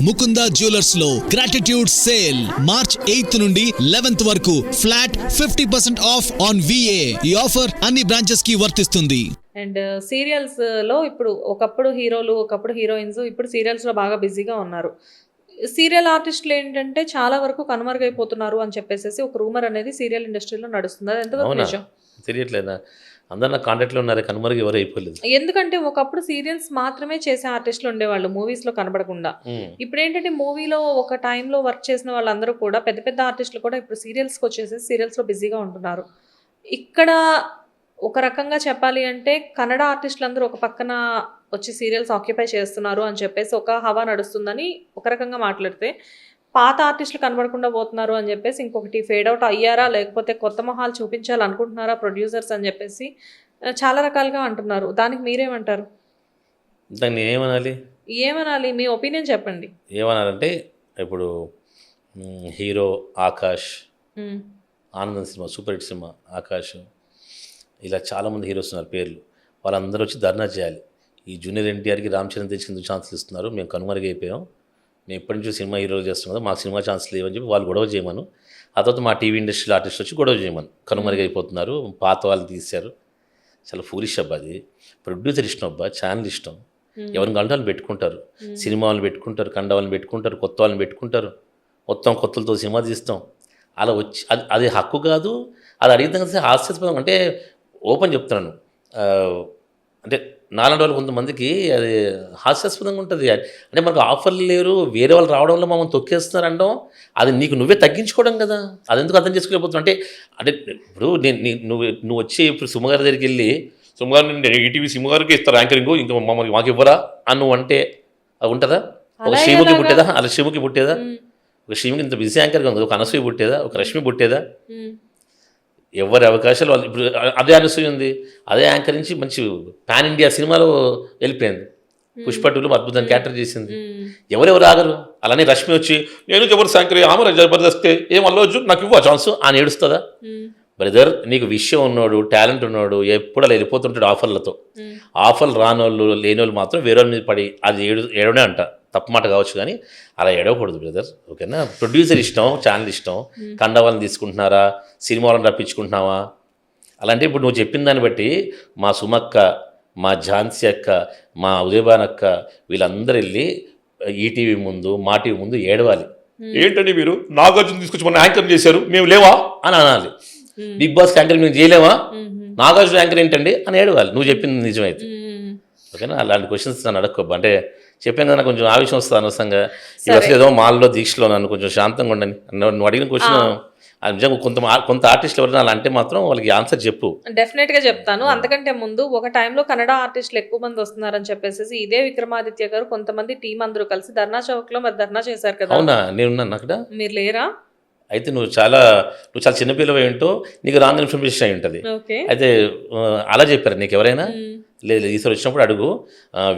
Mukunda jewellers లో gratitude sale March 8th నుండి 11th వరకు ఫ్లాట్ 50% ఆఫ్ ఆన్ VA. ఈ ఆఫర్ అన్ని బ్రాంచెస్ కి వర్తిస్తుంది. అండ్ సీరియల్స్ లో ఇప్పుడు ఒకప్పుడు హీరోలు, ఒకప్పుడు హీరోయిన్స్, ఇప్పుడు సీరియల్స్ లో బాగా బిజీగా ఉన్నారు. సీరియల్ ఆర్టిస్టులు ఏంటంటే చాలా వరకు కనుమరుగైపోతున్నారు అని చెప్పేసి ఒక రూమర్ అనేది సీరియల్ ఇండస్ట్రీలో నడుస్తుంది. అది ఎంతవరకు నిజం? తెలియట్లేదా? అందరు నా కాంటాక్ట్లో ఉన్నారు, కనుమరుగు ఎవరు అయిపోలేదు. ఎందుకంటే ఒకప్పుడు సీరియల్స్ మాత్రమే చేసే ఆర్టిస్టులు ఉండేవాళ్ళు మూవీస్ లో కనబడకుండా. ఇప్పుడు ఏంటంటే మూవీలో ఒక టైంలో వర్క్ చేసిన వాళ్ళందరూ కూడా పెద్ద పెద్ద ఆర్టిస్టులు కూడా ఇప్పుడు సీరియల్స్కి వచ్చేసి సీరియల్స్లో బిజీగా ఉంటున్నారు. ఇక్కడ ఒక రకంగా చెప్పాలి అంటే కన్నడ ఆర్టిస్టులు అందరూ ఒక పక్కన వచ్చి సీరియల్స్ ఆక్యుపై చేస్తున్నారు అని చెప్పేసి ఒక హవా నడుస్తుందని ఒక రకంగా మాట్లాడితే, పాత ఆర్టిస్టులు కనబడకుండా పోతున్నారు అని చెప్పేసి ఇంకొకటి ఫేడ్ అవుట్ అయ్యారా, లేకపోతే కొత్త మొహాలు చూపించాలనుకుంటున్నారా ప్రొడ్యూసర్స్ అని చెప్పేసి చాలా రకాలుగా అంటున్నారు. దానికి మీరేమంటారు? దాన్ని ఏమనాలి మీ ఒపీనియన్ చెప్పండి. ఏమనాలంటే ఇప్పుడు హీరో ఆకాష్, ఆనందం cinema super hit cinema Akash, ఇలా చాలామంది హీరోస్ ఉన్నారు పేర్లు. వాళ్ళందరూ వచ్చి ధర్నా చేయాలి. ఈ జూనియర్ ఎన్టీఆర్కి రామచరణ్ తెచ్చి ఛాన్సులు ఇస్తున్నారు, మేము కనుమరుగైపోయాం, మేము ఎప్పటి నుంచో సినిమా హీరోలు చేస్తున్నాం కదా, మాకు సినిమా ఛాన్సులు లేవని చెప్పి వాళ్ళు గొడవ చేయమను. ఆ తర్వాత మా టీవీ ఇండస్ట్రీలో ఆర్టిస్ట్ వచ్చి గొడవ చేయమను, కనుమరుగైపోతున్నారు, పాత వాళ్ళు తీశారు. చాలా ఫూలిష్ అబ్బా అది. ప్రొడ్యూసర్ ఇష్టం అబ్బా, ఛానల్ ఇష్టం, ఎవరిని కావాలంటే వాళ్ళు పెట్టుకుంటారు. సినిమా వాళ్ళని పెట్టుకుంటారు, కండ వాళ్ళని పెట్టుకుంటారు, కొత్త వాళ్ళని పెట్టుకుంటారు, మొత్తం కొత్తలతో సినిమా తీస్తాం. అలా వచ్చి అది హక్కు కాదు. అది అడిగితే కదా హాస్యాస్పదం. అంటే ఓపెన్ చెప్తున్నాను, అంటే నాలుగు రోజులు కొంతమందికి అది హాస్యాస్పదంగా ఉంటుంది. అంటే మనకు ఆఫర్లు లేరు, వేరే వాళ్ళు రావడం వల్ల మమ్మల్ని తొక్కేస్తున్నారు అనడం, అది నీకు నువ్వే తగ్గించుకోవడం కదా. అది ఎందుకు అర్థం చేసుకోలేకపోతున్నావు? అంటే ఇప్పుడు నువ్వు వచ్చి ఇప్పుడు సుమగారి దగ్గరికి వెళ్ళి, సుమగారు ఈటీవీ సుమగారికి ఇస్తారు యాంకరింగ్, ఇంకా మమ్మల్ని మాకు ఇవ్వరా అని నువ్వు అంటే అది ఉంటుందా? ఒక శ్రీముఖి పుట్టేదా? అలా శ్రీముఖి పుట్టేదా? ఒక శ్రీముఖి ఇంత బిజీ యాంకర్గా ఉంది, ఒక అనసూయ పుట్టేదా? ఒక రష్మి పుట్టేదా? ఎవరి అవకాశాలు వాళ్ళు. ఇప్పుడు అదే అనసూయ ఉంది, అదే యాంకర్ నుంచి మంచి పాన్ ఇండియా సినిమాలో వెళ్ళిపోయింది. పుష్ప2లో అద్భుతంగా క్యారెక్టర్ చేసింది. ఎవరెవరు ఆగరు? అలానే రష్మి వచ్చి నేను జబర్దస్త్ యాంకర్, ఆమె జబర్దస్తే ఏం అల్లవచ్చు నాకు ఇవ్వ ఛాన్స్ అని ఏడుస్తుందా? బ్రదర్, నీకు విషయం ఉన్నాడు, టాలెంట్ ఉన్నాడు, ఎప్పుడు అలా వెళ్ళిపోతుంటాడు ఆఫర్లతో. ఆఫర్లు రానోళ్ళు లేనోళ్ళు మాత్రం వేరే వాళ్ళ మీద పడి అది ఏడవనే అంట. తప్పు మాట కావచ్చు కానీ అలా ఏడవకూడదు బ్రదర్, ఓకేనా? ప్రొడ్యూసర్ ఇష్టం, ఛానల్ ఇష్టం, కండ వాళ్ళని తీసుకుంటున్నారా, సినిమా వాళ్ళని రప్పించుకుంటున్నావా? అలాంటి ఇప్పుడు నువ్వు చెప్పిన దాన్ని బట్టి మా సుమక్క, మా ఝాన్సీ అక్క, మా ఉదయభాన్ అక్క వీళ్ళందరూ వెళ్ళి ఈటీవీ ముందు, మా టీవీ ముందు ఏడవాలి. ఏంటండి మీరు నాగార్జున తీసుకొచ్చి మన యాంకర్ చేశారు, మేము లేవా అని అనాలి. బిగ్ బాస్ యాంకర్ మేము చేయలేమా, నాగార్జున యాంకర్ ఏంటండి అని ఏడవాలి నువ్వు చెప్పింది నిజమైతే, ఓకేనా? అలాంటి క్వశ్చన్స్ నన్ను అడగబ్బా. అంటే చెప్పాను కదా, కొంచెం ఆవేశం వస్తుంది అనవసరంగా. ఇది అసలు ఏదో మాల్లో దీక్షలో నన్ను కొంచెం శాంతంగా ఉండని. నువ్వు అడిగిన క్వశ్చన్ నిజంగా కొంత ఆర్టిస్టులు ఎవరైనా అలా అంటే మాత్రం వాళ్ళకి ఆన్సర్ చెప్పు. డెఫినెట్ గా చెప్తాను. అంతకంటే ముందు ఒక టైంలో కన్నడ ఆర్టిస్టులు ఎక్కువ మంది వస్తున్నారని చెప్పేసి ఇదే విక్రమాదిత్య గారు కొంతమంది టీం అందరూ కలిసి ధర్నా చౌక్ లో మరి ధర్నా చేశారు కదా. అవునా? నేనున్నాను అక్కడ. మీరు లేరా? అయితే నువ్వు చాలా చిన్నపిల్లవ ఏంటో, నీకు రాంగ్ ఇన్ఫర్మేషన్ అయి ఉంటుంది. అయితే అలా చెప్పారు నీకు ఎవరైనా? లేదు, ఈసారి వచ్చినప్పుడు అడుగు.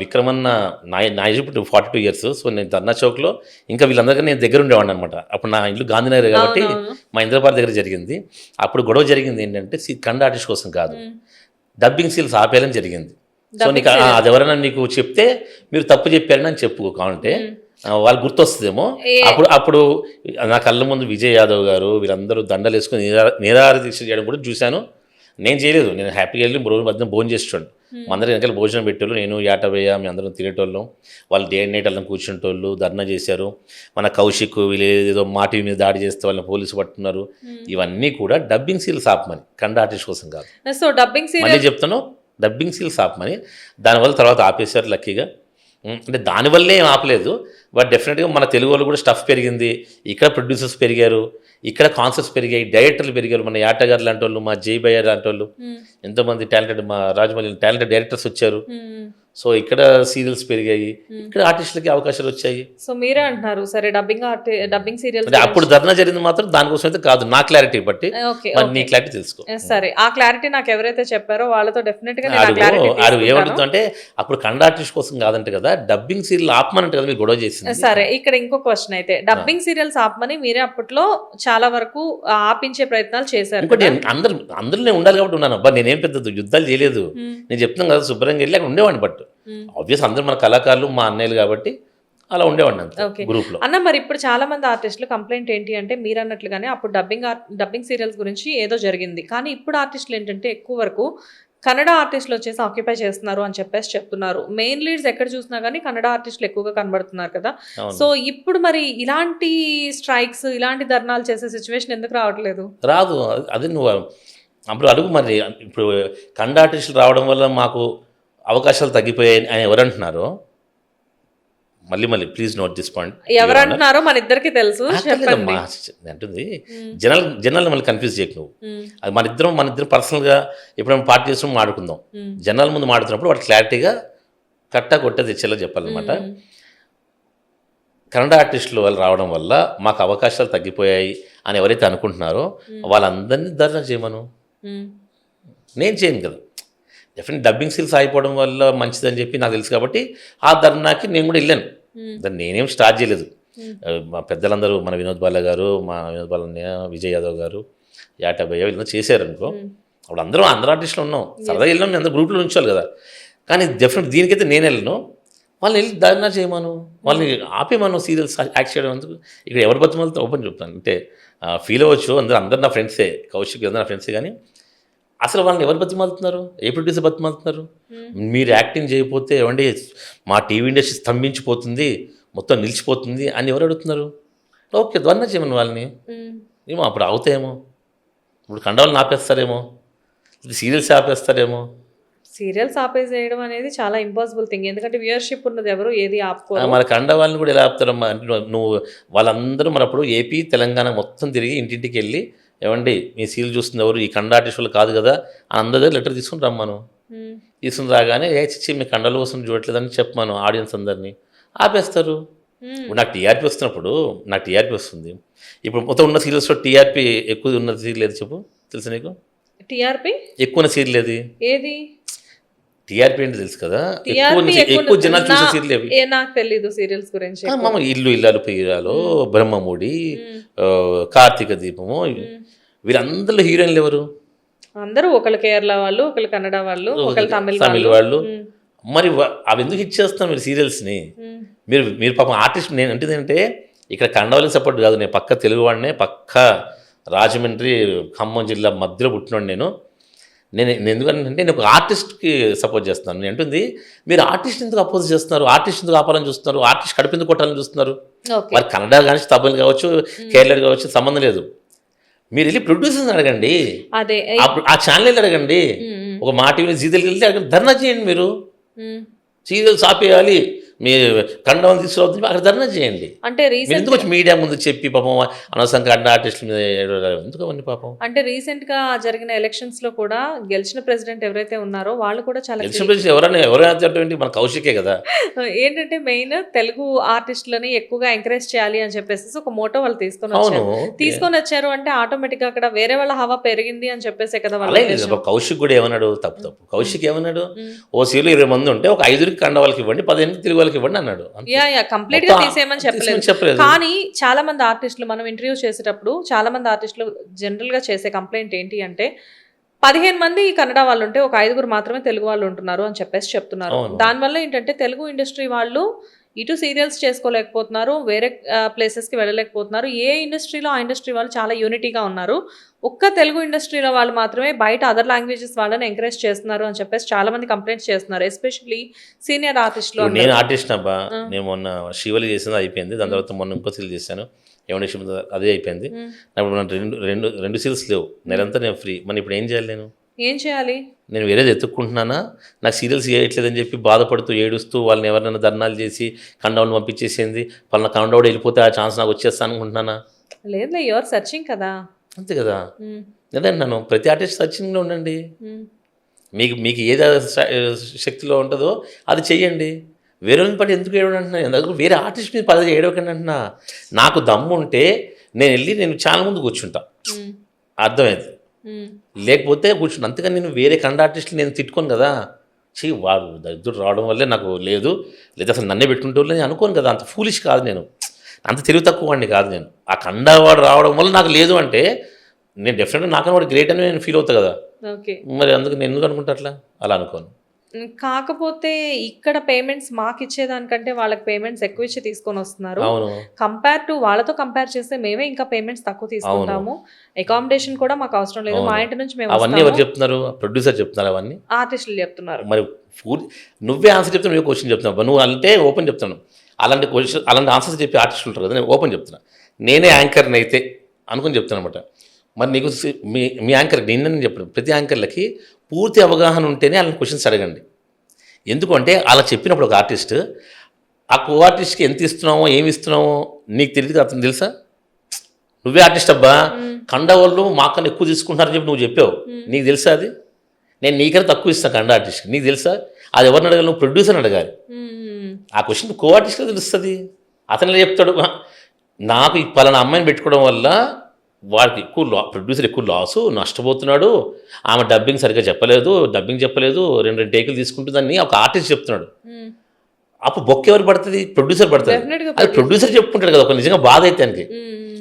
విక్రమన్న నా ఏజ్ ఇప్పుడు 42 years. సో నేను ధర్నా చౌక్లో ఇంకా వీళ్ళందరికీ నేను దగ్గర ఉండేవాడిని అనమాట. అప్పుడు నా ఇల్లు గాంధీనగర్ కాబట్టి మా ఇంద్రపార్క్ దగ్గర జరిగింది. అప్పుడు గొడవ జరిగింది ఏంటంటే కన్నడ ఆర్టిస్ట్ కోసం కాదు, డబ్బింగ్ సీన్స్ ఆపేయాలని జరిగింది. సో నీకు అది ఎవరైనా నీకు చెప్తే మీరు తప్పు చెప్పారని అని చెప్పు కావాలంటే వాళ్ళు గుర్తొస్తుందేమో. అప్పుడు నా కళ్ళ ముందు విజయ్ యాదవ్ గారు వీళ్ళందరూ దండలు వేసుకుని నిరాహార దీక్ష చేయడం కూడా చూశాను. నేను చేయలేదు, నేను హ్యాపీగా వెళ్ళి రోజు మధ్యన భోజనం చేసేటోళ్ళు. మా అందరూ వెనకాల భోజనం పెట్టేవాళ్ళు, నేను యాటవయ్య మీ అందరం తినేటోళ్ళం. వాళ్ళు డే అండ్ నైట్ అలా కూర్చుంటోళ్ళు, ధర్నా చేశారు. మన కౌశిక్ వీళ్ళు ఏదో మా టీవీ మీద దాడి చేస్తే వాళ్ళని పోలీసు పట్టుకున్నారు. ఇవన్నీ కూడా డబ్బింగ్ సీల్స్ ఆపమని, కన్నడ ఆర్టిస్ట్ కోసం కాదు. సో డబ్బింగ్ సీల్ మళ్ళీ చెప్తాను, డబ్బింగ్ సీల్స్ ఆపమని. దానివల్ల తర్వాత ఆపేశారు లక్కీగా. అంటే దానివల్లే ఏం ఆపలేదు, బట్ డెఫినెట్గా మన తెలుగు వాళ్ళు కూడా స్టఫ్ పెరిగింది, ఇక్కడ ప్రొడ్యూసర్స్ పెరిగారు, ఇక్కడ కాన్సెప్ట్స్ పెరిగాయి, డైరెక్టర్లు పెరిగారు. మన యాటగారు లాంటి వాళ్ళు, మా జై భయ్య లాంటి వాళ్ళు, ఎంతోమంది టాలెంటెడ్, మా రాజమౌళి టాలెంటెడ్ డైరెక్టర్స్ వచ్చారు. సో ఇక్కడ సీరియల్స్ పెరిగాయి, ఇక్కడ ఆర్టిస్టులకి అవకాశాలు వచ్చాయి. సో మీరే అంటున్నారు సరే డబ్బింగ్ సీరియల్స్ అప్పుడు ధర్నా జరిగింది మాత్రం దానికోసం అయితే కాదు, నా క్లారిటీ బట్టి. నీ క్లారిటీ తెలుసుకో. సరే, ఆ క్లారిటీ నాకు ఎవరైతే చెప్పారో వాళ్ళతో డెఫినెట్ గా ఏమడుగుతుంటే అప్పుడు కన్నడ ఆర్టిస్ట్ కోసం కాదంటే కదా, డబ్బింగ్ సీరియల్ ఆపమనంటే కదా మీరు గొడవ చేసింది. సరే, ఇక్కడ ఇంకో క్వశ్చన్ అయితే డబ్బింగ్ సీరియల్స్ ఆపమని మీరే అప్పట్లో చాలా వరకు ఆపించే ప్రయత్నాలు చేశారు. ఇంకోటి అందరిలో ఉండాలి కాబట్టి ఉన్నాను అబ్బా, నేనేం పెద్ద యుద్ధాలు చేయలేదు. నేను చెప్తున్నాను కదా, శుభ్రంగా వెళ్ళి అక్కడ ఉండేవాడిని. బట్ ఆబ్వియస్ అందరూ మన కళాకారులు, మా అన్నయ్యలు కాబట్టి అలా ఉండేవాడిని అంతే ఓకే. గ్రూప్లో. అన్న మరి ఇప్పుడు చాలా మంది ఆర్టిస్టులు కంప్లైంట్ ఏంటి అంటే మీరు అన్నట్లుగానే అప్పుడు డబ్బింగ్ సీరియల్స్ గురించి ఏదో జరిగింది. కానీ ఇప్పుడు ఆర్టిస్టులు ఏంటంటే ఎక్కువ వరకు కన్నడ ఆర్టిస్టులు వచ్చేసి ఆక్యుపై చేస్తున్నారు అని చెప్పేసి చెప్తున్నారు. మెయిన్ లీడ్స్ ఎక్కడ చూసినా కానీ కన్నడ ఆర్టిస్టులు ఎక్కువగా కనబడుతున్నారు కదా. అవును. సో ఇప్పుడు మరి ఇలాంటి స్ట్రైక్స్, ఇలాంటి ధర్నాలు చేసే సిచ్యువేషన్ ఎందుకు రావట్లేదు? రాదు. అది నువ్వు అప్పుడు అడుగు మరి. ఇప్పుడు కన్నడ ఆర్టిస్టులు రావడం వల్ల మాకు అవకాశాలు తగ్గిపోయాయి అని ఎవరు అంటున్నారో మళ్ళీ ప్లీజ్ నోట్ దిస్ పాయింట్. ఎవరు అంటున్నారో మన ఇద్దరికి తెలుసు, చెప్పండి. అంటుంది జనాలు మళ్ళీ కన్ఫ్యూజ్ చేయకు నువ్వు. అది మన ఇద్దరం పర్సనల్గా ఎప్పుడైనా పార్టీ చేసుకుని మాడుకుందాం. జనాల ముందు మాడుతున్నప్పుడు వాడు క్లారిటీగా కట్టా కొట్టే తెచ్చేలా చెప్పాలన్నమాట. కన్నడ ఆర్టిస్టులు వాళ్ళు రావడం వల్ల మాకు అవకాశాలు తగ్గిపోయాయి అని ఎవరైతే అనుకుంటున్నారో వాళ్ళందరినీ ధర్నా చేయమను. నేను చేయను కదా. డెఫినెట్ డబ్బింగ్ స్కిల్స్ అయిపోవడం వల్ల మంచిదని చెప్పి నాకు తెలుసు కాబట్టి ఆ ధర్నాకి నేను కూడా వెళ్ళాను. దాన్ని నేనేం స్టార్ట్ చేయలేదు. మా పెద్దలందరూ మన వినోద్ బాల గారు, మా వినోద్ బాలన్నయ్య, విజయ్ యాదవ్ గారు, యాటభయ్య వీళ్ళందరూ చేశారు అనుకో. అప్పుడు అందరూ ఆర్టిస్టులు ఉన్నాం, సరదాగా వెళ్ళాం, నేను అందరూ గ్రూప్లో ఉంచాలి కదా. కానీ డెఫినెట్ దీనికైతే నేను వెళ్ళను. వాళ్ళని వెళ్ళి ధర్నా చేయమను, వాళ్ళని ఆపేమను సీరియల్స్ యాక్ట్ చేయడం. ఎందుకు ఇక్కడ ఎవరి బతిమాలతో ఓపెన్ చెప్తాను అంటే ఫీల్ అవ్వచ్చు. అందరూ నా ఫ్రెండ్సే, కౌశిక్ అందరూ నా ఫ్రెండ్సే. కానీ అసలు వాళ్ళని ఎవరు బతిమాలుతున్నారు? ఏ ప్రొడ్యూసర్ బతిమాలుతున్నారు? మీరు యాక్టింగ్ చేయకపోతే ఏమండి మా టీవీ ఇండస్ట్రీ స్తంభించిపోతుంది, మొత్తం నిలిచిపోతుంది అని ఎవరు అడుగుతున్నారు? ఓకే, ధర్నా చేయమని వాళ్ళని. ఏమో అప్పుడు అవుతాయేమో, ఇప్పుడు కండవాళ్ళని ఆపేస్తారేమో, సీరియల్స్ ఆపేస్తారేమో. సీరియల్స్ ఆపేసేయడం అనేది చాలా ఇంపాసిబుల్ థింగ్. ఎందుకంటే వ్యూయర్షిప్ ఉన్నది ఎవరు ఏది ఆపుకోరు. మన కండ వాళ్ళని కూడా ఎలా ఆపుతారమ్మా? నువ్వు వాళ్ళందరూ మనప్పుడు ఏపీ తెలంగాణ మొత్తం తిరిగి ఇంటింటికి వెళ్ళి ఏమండి మీ సీరియల్ చూస్తుంది ఎవరు, ఈ కండ ఆర్టిస్టులు కాదు కదా అని అందరి దగ్గర లెటర్ తీసుకుని రమ్మను. తీసుకుని రాగానే చిచ్చి మీ కండల కోసం చూడట్లేదని చెప్పమాను ఆడియన్స్ అందరినీ. ఆపేస్తారు. ఇప్పుడు నాకు టీఆర్పీ వస్తున్నప్పుడు నాకు టీఆర్పీ వస్తుంది. ఇప్పుడు మొత్తం ఉన్న సీరియల్స్లో టీఆర్పీ ఎక్కువ ఉన్న సీరియల్ ఏది చెప్పు, తెలుసు నీకు? టీఆర్పీ ఎక్కువ సీరియల్ ఏది? టీఆర్పీ అంటే తెలుసు కదా, ఎక్కువ జనాలు చూసే సీరియల్ ఏవి? నాకు తెలీదు సీరియల్స్ గురించి. మామ ఇల్లు ఇల్లాలు పీరాలు, బ్రహ్మముడి, కార్తీక దీపము, వీరందరిలో హీరోయిన్లు ఎవరు? అందరూ ఒకళ్ళు కేరళ వాళ్ళు, ఒకళ్ళు కన్నడ వాళ్ళు, ఒకళ్ళు తమిళ వాళ్ళు. మరి అవి ఎందుకు హిట్ చేస్తాం మీరు సీరియల్స్ని? మీరు పాపం ఆర్టిస్ట్. నేను అంటే ఇక్కడ కన్నడ వాళ్ళకి సపోర్ట్ కాదు, నేను పక్క తెలుగు వాడినే, పక్క రాజమండ్రి ఖమ్మం జిల్లా మధ్యలో పుట్టినాడు నేను ఎందుకంటే నేను ఒక ఆర్టిస్ట్కి సపోర్ట్ చేస్తున్నాను. నేను అంటుంది మీరు ఆర్టిస్ట్ ఎందుకు అపోజ్ చేస్తున్నారు? ఆర్టిస్ట్ ఎందుకు ఆపాలని చూస్తున్నారు? ఆర్టిస్ట్ కడుపు కొట్టాలని చూస్తున్నారు? మరి కన్నడ కానీ తమిళ్ కావచ్చు, కేరళ కావచ్చు, సంబంధం లేదు. మీరు వెళ్ళి ప్రొడ్యూసర్స్ అడగండి, ఆ ఛానల్ అడగండి, ఒక మా టీవీ సీరియల్కి వెళ్తే అక్కడ ధర్నా చేయండి. మీరు సీరియల్స్ ఆపేయాలి, మీ కండవం తీసుకురావద్దు, అక్కడ ధర్నా చేయండి. అంటే ఎందుకు వచ్చి మీడియా ముందు చెప్పి పాపం అనవసరం కండ ఆర్టిస్టుల మీద ఎందుకు అవన్నీ పాపం? అంటే రీసెంట్ గా జరిగిన ఎలక్షన్స్ లో కూడా గెలిచిన ప్రెసిడెంట్ ఎవరైతే ఉన్నారో వాళ్ళు కూడా చాలా గెలిచిన ప్రెసిడెంట్ ఎవరైనా మన కౌశికే కదా. ఏంటంటే మెయిన్ తెలుగు ఆర్టిస్టులని ఎక్కువగా ఎంకరేజ్ చేయాలి అని చెప్పేసి ఒక మోటో వాళ్ళు తీసుకొని వచ్చారు. అంటే ఆటోమేటిక్ గా అక్కడ వేరే వాళ్ళ హవా పెరిగింది అని చెప్పేసే కదా వాళ్ళు. కౌశిక్ కూడా ఏమన్నాడు? తప్పు కౌశిక్ ఏమన్నాడు? ఓ సీరియల్ 20 మంది ఉంటే ఒక 5 కండ వాళ్ళకి ఇవ్వండి, 15 తెలుగు వాళ్ళకి ఇవ్వండి అన్నాడు. కంప్లీట్ గా తీసేయమని చెప్పలేదు. కానీ చాలా మంది ఆర్టిస్టులు మనం ఇంటర్వ్యూ చేసేటప్పుడు చాలా మంది ఆర్టిస్టులు జనరల్ గా చేసే కంప్లైంట్ ఏంటి అంటే 15 మంది కన్నడ వాళ్ళు ఉంటే ఒక 5 మాత్రమే తెలుగు వాళ్ళు ఉంటున్నారు అని చెప్పేసి చెప్తున్నారు. దానివల్ల ఏంటంటే తెలుగు ఇండస్ట్రీ వాళ్ళు ఇటు సీరియల్స్ చేసుకోలేకపోతున్నారు, వేరే ప్లేసెస్కి వెళ్ళలేకపోతున్నారు. ఏ ఇండస్ట్రీలో ఆ ఇండస్ట్రీ వాళ్ళు చాలా యూనిటీగా ఉన్నారు. ఒక్క తెలుగు ఇండస్ట్రీలో వాళ్ళు మాత్రమే బయట అదర్ లాంగ్వేజెస్ వాళ్ళని ఎంకరేజ్ చేస్తున్నారు అని చెప్పేసి చాలా మంది కంప్లైంట్స్ చేస్తున్నారు, ఎస్పెషల్లీ సీనియర్ ఆర్టిస్టులు. నేను ఆర్టిస్ట్ అబ్బా, నేను మొన్న శివలి చేసింది అయిపోయింది. దాని తర్వాత మొన్న ఇంకో సీరియల్ చేశాను, ఏమన్నా అదే అయిపోయింది. నాకు రెండు సీరియల్స్ లేవు, నెలంతా నేను ఫ్రీ. మరి ఇప్పుడు ఏం చేయాలి? నేను వేరేది ఎత్తుక్కుంటున్నానా? నాకు సీరియల్స్ చేయట్లేదని చెప్పి బాధపడుతూ ఏడుస్తూ వాళ్ళని ఎవరినైనా ధర్నాలు చేసి కండౌన్ పంపించేసింది, పలానా కండౌడ్ వెళ్ళిపోతే ఆ ఛాన్స్ నాకు వచ్చేస్తాను అనుకుంటున్నానా? లేదు, యువర్ సర్చింగ్ కదా. అంతే కదా. అదేంటున్నాను, ప్రతి ఆర్టిస్ట్ సర్చింగ్లో ఉండండి. మీకు ఏది శక్తిలో ఉంటుందో అది చెయ్యండి. వేరే పాటు ఎందుకు ఏడవడం అంటున్నా? ఎందుకు వేరే ఆర్టిస్ట్ మీద పదవి ఏడవకండి అంటున్నా. నాకు దమ్ము ఉంటే నేను ఛానల్ ముందు కూర్చుంటా, అర్థమైంది. లేకపోతే కూర్చుంటా. అంతేగాని నేను వేరే కన్నడ ఆర్టిస్టులు నేను తిట్టుకోను కదా. వాడు దరిద్రుడు రావడం వల్లే నాకు లేదు, లేదా అసలు నన్నే పెట్టుకుంటే నేను అనుకోను కదా. అంత ఫూలిష్ కాదు నేను, అంత తెలివి తక్కువ వాడిని కాదు నేను. ఆ కండవాడు రావడం వల్ల నాకు లేదు అంటే నేను డెఫినెట్గా నాకన్నా వాడు గ్రేట్ అని నేను ఫీల్ అవుతా కదా. మరి అందుకు నేను ఎందుకు అనుకుంటా అలా అనుకోను. కాకపోతే ఇక్కడ పేమెంట్స్ మాకు ఇచ్చేదానికంటే వాళ్ళకి పేమెంట్స్ ఎక్కువ ఇచ్చి తీసుకొని వస్తున్నారు. అవును కంపేర్ టు వాళ్ళతో కంపేర్ చేస్తే మేమే ఇంకా పేమెంట్స్ తక్కువ తీసుకుంటాము. అకామిడేషన్ కూడా మాకు అవసరం లేదు, మా ఇంటి నుంచి మేము అవన్నీ ఎవరు చెప్తున్నారు? ప్రొడ్యూసర్ చెప్తున్నారు అవన్నీ, ఆర్టిస్టులు చెప్తున్నారు. మరి నువ్వే ఆన్సర్ చెప్తున్నావు, నువ్వే క్వశ్చన్ చెప్తున్నావు. నువ్వు అంటే ఓపెన్ చెప్తున్నాను, అలాంటి క్వశ్చన్ అలాంటి ఆన్సర్స్ చెప్పి ఆర్టిస్ట్ ఉంటారు కదా, నేను ఓపెన్ చెప్తున్నా. నేనే యాంకర్ని అయితే అనుకుని చెప్తాను అనమాట. మరి నీకు మీ యాంకర్ నేను చెప్పడం, ప్రతి యాంకర్లకి పూర్తి అవగాహన ఉంటేనే అలాంటి క్వశ్చన్స్ అడగండి. ఎందుకంటే అలా చెప్పినప్పుడు ఒక ఆర్టిస్ట్ ఆ కో ఆర్టిస్ట్కి ఎంత ఇస్తున్నామో ఏమి ఇస్తున్నామో నీకు తెలియదు, అతను తెలుసా? నువ్వే ఆర్టిస్ట్ అబ్బా, కండ వాళ్ళు మాకన్నా ఎక్కువ తీసుకుంటున్నారని చెప్పి నువ్వు చెప్పావు, నీకు తెలుసా? అది నేను నీకన్నా తక్కువ ఇస్తాను కండ ఆర్టిస్ట్కి, నీకు తెలుసా? అది ఎవరిని అడగాలి? నువ్వు ప్రొడ్యూసర్ని అడగాలి. ఆ క్వశ్చన్ కో ఆర్టిస్ట్గా తెలుస్తుంది. అతను చెప్తాడు, నాకు ఈ పలానా అమ్మాయిని పెట్టుకోవడం వల్ల వాడికి ఎక్కువ ప్రొడ్యూసర్ ఎక్కువ లాసు, నష్టపోతున్నాడు, ఆమె డబ్బింగ్ సరిగ్గా చెప్పలేదు, డబ్బింగ్ చెప్పలేదు, రెండు టేకులు తీసుకుంటుందని ఒక ఆర్టిస్ట్ చెప్తున్నాడు. అప్పుడు బొక్క ఎవరు పడుతుంది? ప్రొడ్యూసర్ పడుతుంది. అది ప్రొడ్యూసర్ చెప్పుకుంటాడు కదా, ఒక నిజంగా బాధ అయితే ఆయనకి,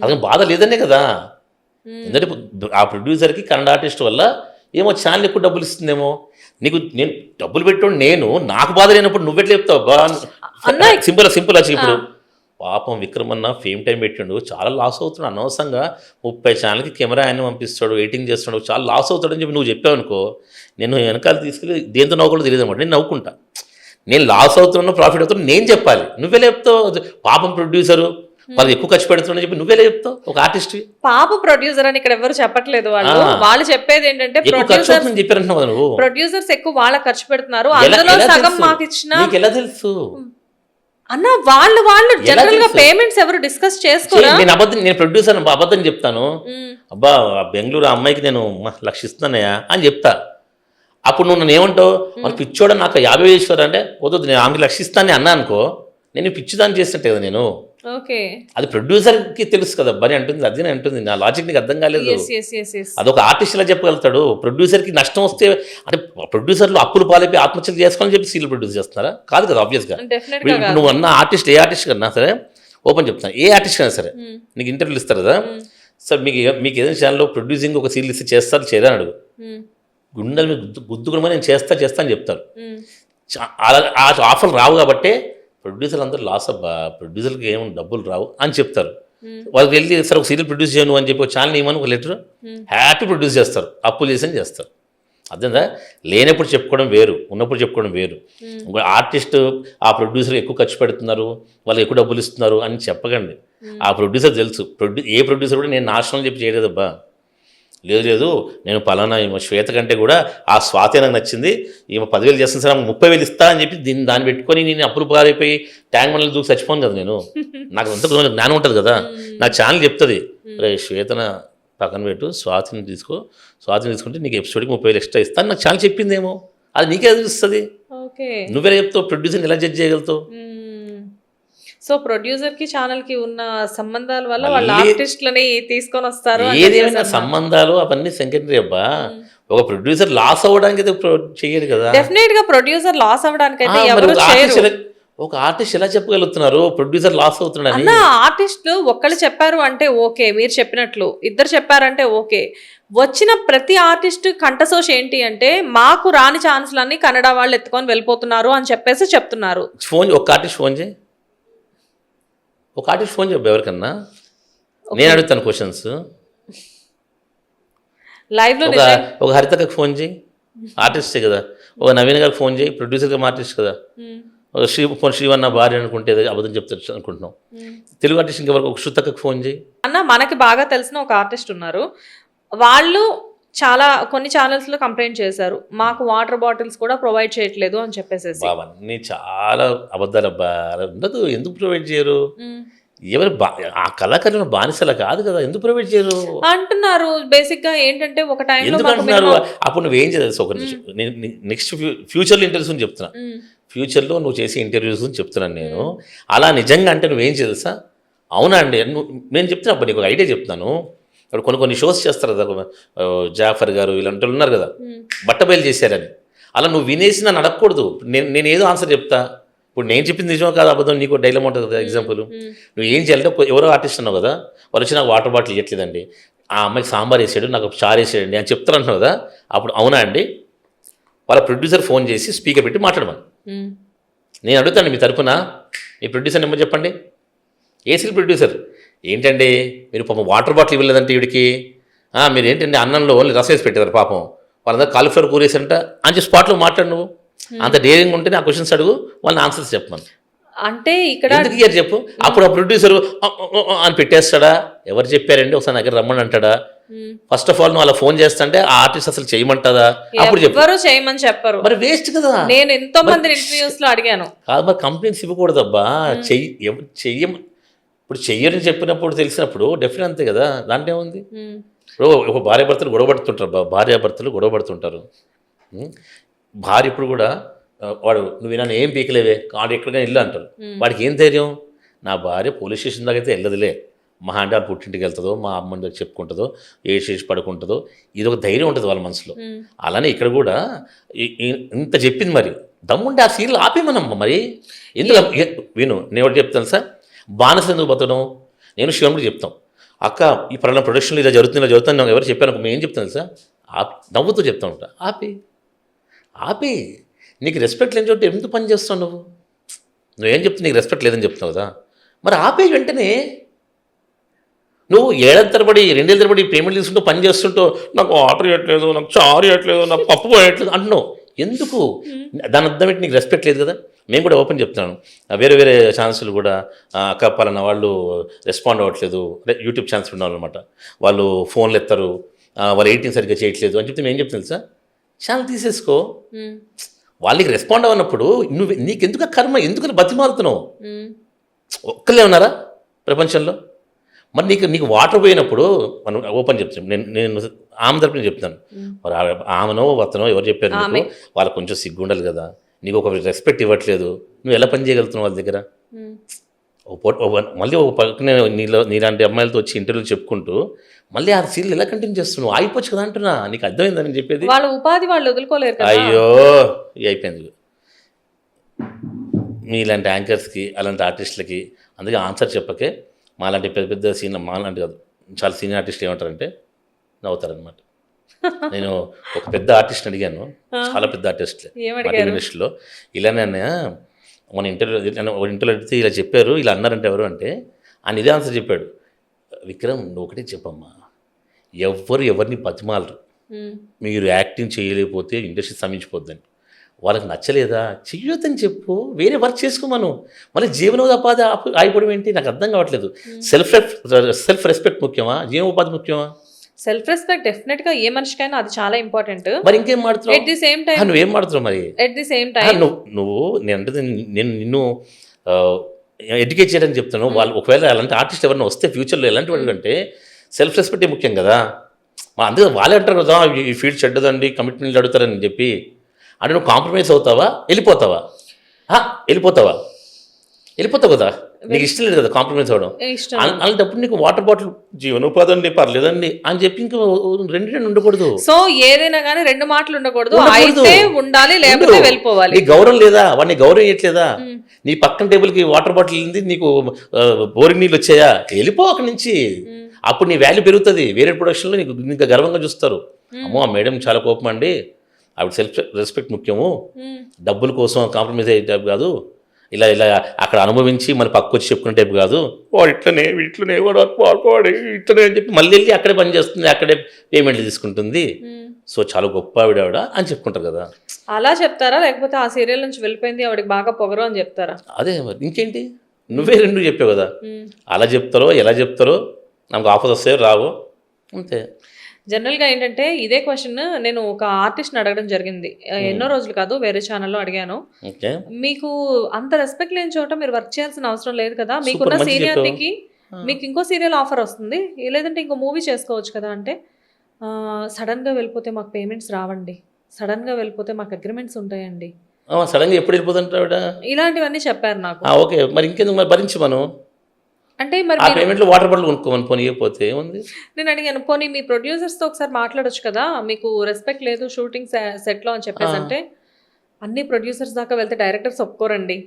అతనికి బాధ లేదనే కదా. ఎందుకంటే ఆ ప్రొడ్యూసర్కి కన్నడ ఆర్టిస్ట్ వల్ల ఏమో ఛానల్ ఎక్కువ డబ్బులు ఇస్తుందేమో. నీకు నేను డబ్బులు పెట్టాడు, నేను నాకు బాధ లేనప్పుడు నువ్వెట్లా చెప్తావు బా? సింపుల్ వచ్చి ఇప్పుడు పాపం విక్రమన్న ఫేమ్ టైం పెట్టిండు, చాలా లాస్ అవుతున్నాడు అనవసరంగా. 30 ఛానల్కి కెమెరా ఆయన పంపిస్తాడు, ఎడిటింగ్ చేస్తున్నాడు, చాలా లాస్ అవుతాడని చెప్పి నువ్వు చెప్పావు అనుకో, నేను వెనకాల తీసుకెళ్ళి దేంతో నవ్వుకుంటూ తెలియదు అనమాట. నేను నవ్వుకుంటా, నేను లాస్ అవుతున్నా ప్రాఫిట్ అవుతున్నా నేను చెప్పాలి, నువ్వే చెప్తావు పాపం ప్రొడ్యూసరు వాళ్ళు ఎక్కువ ఖర్చు పెడుతున్నా చెప్పి నువ్వే చెప్తావు ఒక ఆర్టిస్ట్. పాప ప్రొడ్యూసర్ అని ఇక్కడ ఎవరు చెప్పట్లేదు, వాళ్ళు చెప్పేది ఏంటంటే ప్రొడ్యూసర్స్ ఎక్కువ వాళ్ళ ఖర్చు పెడుతున్నారు, అందులో సగం మాకు ఇచ్చిన. నీకు ఎలా తెలుసు అన్న? వాళ్ళు జనరల్ గా పేమెంట్స్ ఎవరు డిస్కస్ చేసుకోరా? నేను ప్రొడ్యూసర్ అబద్ధం చెప్తాను, అబ్బా బెంగళూరు అమ్మాయికి నేను 1,00,000 ఇస్తున్నానయా అని చెప్తా. అప్పుడు నువ్వు నన్ను ఏమంటావు? మరి పిచ్చోడ నాకు 50,000 చేస్తారు అంటే వద్దు, నేను 1,00,000 ఇస్తానని అన్నా అనుకో, నేను పిచ్చిదాన్ని చేసినట్టే కదా నేను. ఓకే, అది ప్రొడ్యూసర్కి తెలుసు కదా బని అంటుంది, అదే అంటుంది. నా లాజిక్ నీకు అర్థం కాలేదు. అదొక ఆర్టిస్ట్ ఇలా చెప్పగలుగుతాడు. ప్రొడ్యూసర్కి నష్టం వస్తే అంటే ప్రొడ్యూసర్లు అప్పులు పాలైపోయి ఆత్మహత్యలు చేసుకోవాలని చెప్పి సీరియల్ ప్రొడ్యూస్ చేస్తున్నారా? కాదు కదా, ఆబ్వియస్గా. నువ్వు అన్న ఆర్టిస్ట్, ఏ ఆర్టిస్ట్ కన్నా సరే ఓపెన్ చెప్తాను, ఏ ఆర్టిస్ట్ కన్నా సరే నీకు ఇంటర్వ్యూలు ఇస్తారు కదా, సార్ మీకు ఏదైనా ఛానల్లో ప్రొడ్యూసింగ్ ఒక సీరియల్ ఇస్తే చేస్తారు చేయరా అని అడుగు, గుండెల మీద గుద్దుకుని నేను చేస్తా అని చెప్తారు. ఆ ఆఫర్లు రావు కాబట్టే ప్రొడ్యూసర్లు అందరూ లాస్ అబ్బా, ప్రొడ్యూసర్కి ఏమో డబ్బులు రావు అని చెప్తారు. వాళ్ళకి వెళ్ళి సరే ఒక సీరియల్ ప్రొడ్యూస్ చేయను అని చెప్పి ఒక ఛానల్ ఇవ్వమని ఒక లెటర్ హ్యాపీ ప్రొడ్యూస్ చేస్తారు, అప్పులు చేసి చేస్తారు. అర్థందా? లేనప్పుడు చెప్పుకోవడం వేరు, ఉన్నప్పుడు చెప్పుకోవడం వేరు. ఆర్టిస్ట్ ఆ ప్రొడ్యూసర్ ఎక్కువ ఖర్చు పెడుతున్నారు, వాళ్ళు ఎక్కువ డబ్బులు ఇస్తున్నారు అని చెప్పకండి. ఆ ప్రొడ్యూసర్ తెలుసు, ఏ ప్రొడ్యూసర్ కూడా నేను నాశనం చెప్పి చేయలేదబ్బా, లేదు నేను పలానా ఈమె శ్వేత కంటే కూడా ఆ స్వాతి నాకు నచ్చింది, ఈమె 10,000 చేస్తుంది సార్, 30,000 ఇస్తా అని చెప్పి దాన్ని పెట్టుకొని నేను అప్పులు పారైపోయి ట్యాంక్ మనల్ని దూకి చచ్చిపోను కదా నేను. నాకు అంత జ్ఞానం ఉంటుంది కదా, నా ఛానల్ చెప్తుంది, రే శ్వేతన పక్కన పెట్టు, స్వాతిని తీసుకుంటే నీకు ఎపిసోడ్కి 30,000 ఎక్స్ట్రా ఇస్తాను నాకు ఛానల్ చెప్పిందేమో, అది నీకే తెలుస్తుంది. నువ్వే చెప్తావు, ప్రొడ్యూసర్ని ఎలా జడ్జ్ చేయగలుగుతావు? సో ప్రొడ్యూసర్ కి ఛానల్ కి ఉన్న సంబంధాల వల్ల వాళ్ళ ఆర్టిస్టులని తీసుకొని వస్తారు. ఏదేమైనా సంబంధాలు అవన్నీ సెకండరీ అబ్బా. ఒక ప్రొడ్యూసర్ లాస్ అవ్వడానికి చెయ్యరు కదా. డెఫినెట్ గా ప్రొడ్యూసర్ లాస్ అవ్వడానికి అయితే ఎవరు చేయరు. ఒక ఆర్టిస్ట్ ఎలా చెప్పగలుగుతున్నారు ప్రొడ్యూసర్ లాస్ అవుతున్నాడు అన్న? ఆర్టిస్టులు ఒక్కళ్ళు చెప్పారు అంటే ఓకే, మీరు చెప్పినట్లు ఇద్దరు చెప్పారంటే ఓకే. వచ్చిన ప్రతి ఆర్టిస్ట్ కంటసోష్ ఏంటి అంటే మాకు రాని ఛాన్స్లన్నీ కన్నడ వాళ్ళు ఎత్తుకొని వెళ్ళిపోతున్నారు అని చెప్పేసి చెప్తున్నారు. ఒక ఆర్టిస్ట్ ఫోన్ చేయి, ఒక ఆర్టిస్ట్ ఫోన్ చెప్పు ఎవరికన్నా, నేను అడుగుతాను క్వశ్చన్స్. లైవ్లో ఒక హరితకు ఫోన్ చేయి, ఆర్టిస్టే కదా. ఒక నవీన్ గారికి ఫోన్ చేయి, ప్రొడ్యూసర్గా ఆర్టిస్ట్ కదా. ఒక శ్రీవన్న భార్య అనుకుంటే అబద్ధం చెప్తారు అనుకుంటున్నాం. తెలుగు ఆర్టిస్ట్ ఇంకెవరికి ఒక శృతకు ఫోన్ చేయి అన్న. మనకి బాగా తెలిసిన ఒక ఆర్టిస్ట్ ఉన్నారు, వాళ్ళు చాలా కొన్ని ఛానల్స్ లో కంప్లైంట్ చేశారు, మాకు వాటర్ బాటిల్స్ కూడా ప్రొవైడ్ చేయట్లేదు అని చెప్పేసి. బావన్నీ చాలా అబద్ధాలు అబ్బా, ఉండదు. ఎందుకు ప్రొవైడ్ చేయరు? ఎవరు ఆ కళాకారులు బానిసలా కాదు కదా, ఎందుకు ప్రొవైడ్ చేయరు అంటున్నారు. బేసిక్ గా ఏంటంటే ఒక టైం ఎందుకు అంటున్నారు? అప్పుడు నువ్వేం చేయాలి? ఒక నెక్స్ట్ ఫ్యూచర్లో ఇంటర్వ్యూస్ అని చెప్తున్నా, ఫ్యూచర్లో నువ్వు చేసే ఇంటర్వ్యూస్ అని చెప్తున్నాను నేను. అలా నిజంగా అంటే నువ్వేం చేయాల్సా? అవునా అండి, నేను చెప్తున్నా అబ్బా, నీకు ఒక ఐడియా చెప్తాను. ఇప్పుడు కొన్ని షోస్ చేస్తారు కదా, జాఫర్ గారు ఇలాంటి వాళ్ళు ఉన్నారు కదా, బట్టబయలు చేశారని. అలా నువ్వు వినేసి నన్ను అడగకూడదు. నేను ఏదో ఆన్సర్ చెప్తా. ఇప్పుడు నేను చెప్పింది నిజమో కాదు అబద్ధం, నీకు డైలమా ఉంటుంది కదా. ఎగ్జాంపుల్, నువ్వు ఏం చేయాలంటే ఎవరో ఆర్టిస్ట్ అన్నావు కదా, వాళ్ళు వచ్చి నాకు వాటర్ బాటిల్ ఇవ్వట్లేదండి, ఆ అమ్మాయికి సాంబార్ వేసాడు, నాకు చారు వేసాడండి అని చెప్తారంటున్నావు కదా. అప్పుడు అవునా అండి, వాళ్ళ ప్రొడ్యూసర్ ఫోన్ చేసి స్పీకర్ పెట్టి మాట్లాడమని. నేను అడుగుతాను మీ తరపున మీ ప్రొడ్యూసర్ నెంబర్ చెప్పండి. ఏసీ ప్రొడ్యూసర్ ఏంటండి మీరు పాపం వాటర్ బాటిల్ ఇవ్వలేదంటే వీడికి, మీరు ఏంటండి అన్నంలో ఓన్లీ రసం వేసి పెట్టారు పాపం, వాళ్ళందరూ కాలిఫ్లవర్ కూరేసంట అని చెప్పి స్పాట్లో మాట్లాడు. నువ్వు అంత డేరింగ్ ఉంటేనే ఆ క్వశ్చన్స్ అడుగు, వాళ్ళని ఆన్సర్స్ చెప్పమని. అంటే ఇక్కడ ఎందుకు ఇయ్యారు చెప్పు. అప్పుడు ఆ ప్రొడ్యూసర్ అని పెట్టేస్తాడా, ఎవరు చెప్పారండి ఒకసారి దగ్గర రమ్మని అంటాడా? ఫస్ట్ ఆఫ్ ఆల్ నువ్వు అలా ఫోన్ చేస్తుంటే ఆ ఆర్టిస్ట్ అసలు చేయమంటాదా? అప్పుడు ఎవరు చేయమని చెప్పరు. మరి వేస్ట్ కదా. నేను ఎంతో మంది ఇంటర్వ్యూస్ లో అడిగాను. కాదు మరి కంప్లైంట్స్ ఇవ్వకూడదబ్బా. ఇప్పుడు చెయ్యని చెప్పినప్పుడు తెలిసినప్పుడు డెఫినెట్ అంతే కదా, దాంట్లో ఏముంది. ఇప్పుడు ఒక భార్యాభర్తలు గొడవపడుతుంటారు. భార్య ఇప్పుడు కూడా వాడు నువ్వు నన్ను ఏం పీకలేవే కాడు ఎక్కడికైనా ఇల్లు అంటారు. వాడికి ఏం ధైర్యం, నా భార్య పోలీస్ స్టేషన్ దాకా అయితే వెళ్ళదులే, మహా అంటే వాళ్ళ పుట్టింటికి వెళ్తుందో మా అమ్మని దగ్గర చెప్పుకుంటుందో ఏడ్చేసి పడుకుంటుందో, ఇది ఒక ధైర్యం ఉంటుంది వాళ్ళ మనసులో. అలానే ఇక్కడ కూడా ఇంత చెప్పింది, మరి దమ్ముంటే ఆ సీరియల్ ఆపేమనమ్మ. మరి ఎందుకు విను, నేను ఒకటి చెప్తాను సార్, బానిస ఎందుకు బతడం. నేను శివన్ కూడా చెప్తాం, అక్క ఈ పలానా ప్రొడక్షన్లో ఇలా జరుగుతుంది నాకు ఎవరు చెప్పాను, మేము ఏం చెప్తాను సార్, నవ్వుతూ చెప్తా ఉంటా, ఆపి నీకు రెస్పెక్ట్ లేని చోటు ఎందుకు పని చేస్తావు నువ్వేం చెప్తావు, నీకు రెస్పెక్ట్ లేదని చెప్తున్నావు కదా, మరి ఆపే వెంటనే. నువ్వు 2 ఏళ్ల తరబడి 2 ఏళ్ళ తరబడి పేమెంట్ తీసుకుంటూ పని చేస్తుంటూ నాకు ఆర్డర్ ఇవ్వట్లేదు, నాకు చారు ఇవ్వట్లేదు, నాకు పప్పు పోయట్లేదు అంటున్నావు ఎందుకు? దాని అర్థం ఏంటి, నీకు రెస్పెక్ట్ లేదు కదా. నేను కూడా ఓపెన్ చెప్తున్నాను, వేరే ఛానల్స్లు కూడా అక్క పలానా వాళ్ళు రెస్పాండ్ అవ్వట్లేదు, యూట్యూబ్ ఛానల్స్ ఉన్న అనమాట, వాళ్ళు ఫోన్లు ఎత్తారు, వాళ్ళు ఎడిటింగ్ సరిగ్గా చేయట్లేదు అని చెప్తే మేము ఏం చెప్తాను సార్, ఛానల్ తీసేసుకో. వాళ్ళకి రెస్పాండ్ అవ్వనప్పుడు నీకెందుకు కర్మ, ఎందుకు బతిమాలుతున్నావు? ఒక్కలే ఉన్నారా ప్రపంచంలో? మరి నీకు వాటర్ పోయినప్పుడు మనం ఓపెన్ చెప్తాం, నేను ఆమె తరపున చెప్తాను, మరి ఆమెనో అతనో ఎవరు చెప్పారు నీకు, వాళ్ళకి కొంచెం సిగ్గుండాలి కదా, నీకు ఒక రెస్పెక్ట్ ఇవ్వట్లేదు, నువ్వు ఎలా పని చేయగలుగుతున్నావు వాళ్ళ దగ్గర? మళ్ళీ ఒక పక్కనే నీలాంటి అమ్మాయిలతో వచ్చి ఇంటర్వ్యూలు చెప్పుకుంటూ మళ్ళీ ఆ సీరియల్ ఎలా కంటిన్యూ చేస్తున్నావు? అయిపోవచ్చు కదా అంటున్నా, నీకు అర్థమైందని చెప్పేది. వాళ్ళ ఉపాధి వాళ్ళు వదులుకోలేరు. అయ్యో అయిపోయింది మీలాంటి యాంకర్స్కి అలాంటి ఆర్టిస్టులకి. అందుకే ఆన్సర్ చెప్పకే మాలాంటి పెద్ద సీనియర్, మాలాంటి కాదు చాలా సీనియర్ ఆర్టిస్టులు ఏమంటారంటే నవ్వుతారనమాట. నేను ఒక పెద్ద ఆర్టిస్ట్ అడిగాను, చాలా పెద్ద ఆర్టిస్ట్లే ఇండస్ట్రీలో, ఇలానే మన ఇంటర్వ్యూ అడిగితే ఇలా చెప్పారు, ఇలా అన్నారంటే ఎవరు అంటే ఆయన ఇదే ఆన్సర్ చెప్పాడు, విక్రమ్ నువ్వు ఒకటే చెప్పమ్మా, ఎవరిని బతిమాలరు, మీరు యాక్టింగ్ చేయలేకపోతే ఇండస్ట్రీ సమీచిపోద్దని, వాళ్ళకి నచ్చలేదా చెయ్యొద్దని చెప్పు, వేరే వర్క్ చేసుకోమను, మళ్ళీ జీవనోపాధి ఆగిపోవడం ఏంటి నాకు అర్థం కావట్లేదు. సెల్ఫ్ రెస్పెక్ట్ ముఖ్యమా, జీవనోపాధి ముఖ్యమా? సెల్ఫ్ రెస్పెక్ట్ డెఫినెట్ గా ఏ మనిషికైనా అది చాలా ఇంపార్టెంట్. మరి ఇంకేం మాడుతున్నావు? ఎట్ ది సేమ్ టైం నువ్వేం మాడుతున్నావు మరి? ఎట్ ది సేమ్ టైం నేను నిన్ను ఎడ్యుకేట్ చేయడానికి చెప్తాను. వాళ్ళు ఒకవేళ అలాంటి ఆర్టిస్ట్ ఎవరైనా వస్తే ఫ్యూచర్లో ఎలాంటి వాళ్ళు అంటే సెల్ఫ్ రెస్పెక్టే ముఖ్యం కదా. అందుకే వాళ్ళే అంటారు కదా ఈ ఫీల్డ్ చెడ్డదండి, కమిట్మెంట్లు అడుగుతారని చెప్పి. అంటే నువ్వు కాంప్రమైజ్ అవుతావా, వెళ్ళిపోతావా కదా, నీకు ఇష్టం లేదు కదా కాంప్రమైజ్ అవ్వడం. అలాంటప్పుడు నీకు వాటర్ బాటిల్ జీవనోపాధి అండి పర్లేదండి అని చెప్పి ఇంకా 2 ఉండకూడదు. సో ఏదైనా కానీ 2 మాటలు ఉండకూడదు, ఉండాలి, లేకపోతే వెళ్ళిపోవాలి. నీ గౌరవం లేదా, వాడిని గౌరవం ఇవ్వట్లేదా, నీ పక్కన టేబుల్కి వాటర్ బాటిల్ ఉంది, నీకు బోరింగ్ నీళ్ళు వచ్చాయా, వెళ్ళిపో అక్కడి నుంచి. అప్పుడు నీ వాల్యూ పెరుగుతుంది, వేరే ప్రొడక్షన్లో నీకు ఇంకా గర్వంగా చూస్తారు. అమ్మో ఆ మేడం చాలా కోపం అండి, ఆవిడ సెల్ఫ్ రెస్పెక్ట్ ముఖ్యము, డబ్బుల కోసం కాంప్రమైజ్ అయ్యే టైప్ కాదు, ఇలా అక్కడ అనుభవించి మన పక్క వచ్చి చెప్పుకునే టైపు కాదు, వాడు ఇట్లనే వాడు ఇట్లనే అని చెప్పి మళ్ళీ వెళ్ళి అక్కడే పని చేస్తుంది, అక్కడే పేమెంట్లు తీసుకుంటుంది, సో చాలా గొప్ప ఆవిడ అని చెప్పుకుంటారు కదా. అలా చెప్తారా, లేకపోతే ఆ సీరియల్ నుంచి వెళ్ళిపోయింది ఆవిడకి బాగా పొగరు అని చెప్తారా? అదే మరి ఇంకేంటి, నువ్వే 2 చెప్పావు కదా, అలా చెప్తారో ఎలా చెప్తారో, నాకు ఆఫర్స్ వస్తాయో రావో అంతే. జనరల్గా ఏంటంటే ఇదే క్వశ్చన్ నేను ఒక ఆర్టిస్ట్ని అడగడం జరిగింది, ఎన్నో రోజులు కాదు, వేరే ఛానల్లో అడిగాను. మీకు అంత రెస్పెక్ట్ లేని చోట మీరు వర్క్ చేయాల్సిన అవసరం లేదు కదా, మీకున్న సీనియారిటీకి మీకు ఇంకో సీరియల్ ఆఫర్ వస్తుంది, లేదంటే ఇంకో మూవీ చేసుకోవచ్చు కదా అంటే, సడన్గా వెళ్ళిపోతే మాకు పేమెంట్స్ రావండి, సడన్గా వెళ్ళిపోతే మాకు అగ్రిమెంట్స్ ఉంటాయండి, సడన్గా ఎప్పుడు వెళ్ళిపోతుంటావిడ, ఇలాంటివన్నీ చెప్పారు నాకు. ఓకే మరి ఇంకెందుకు మరి భరించమను, అంటే మరి ఆ పేమెంట్లో వాటర్ బాటిల్ కొనుక్కోమని పోనీయకపోతే ఏముంది. నేను అడిగాను, పోనీ మీ ప్రొడ్యూసర్స్తో ఒకసారి మాట్లాడొచ్చు కదా, మీకు రెస్పెక్ట్ లేదు షూటింగ్ సెట్లో అని చెప్పేసి అంటే, అన్ని ప్రొడ్యూసర్స్ దాకా వెళ్తే డైరెక్టర్స్ ఒప్పుకోరండి.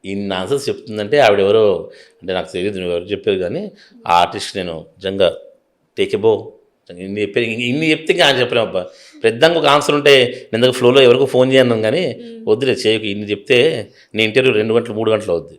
ఇన్ని ఆన్సర్స్ చెప్తుందంటే ఆవిడెవరో అంటే నాకు తెలియదు, నువ్వు ఎవరు చెప్పారు కానీ ఆ ఆర్టిస్ట్ నేను నిజంగా టేక్ ఎ బో ఇన్ని చెప్తే ఇంకా చెప్పలేము అబ్బా. పెద్దంగా ఒక ఆన్సర్ ఉంటే నేను ఫ్లోలో ఎవరికో ఫోన్ చేయను కానీ వద్దులే చేయకు, ఇన్ని చెప్తే నీ ఇంటర్వ్యూ 2 గంటలు 3 గంటలు అవుద్ది.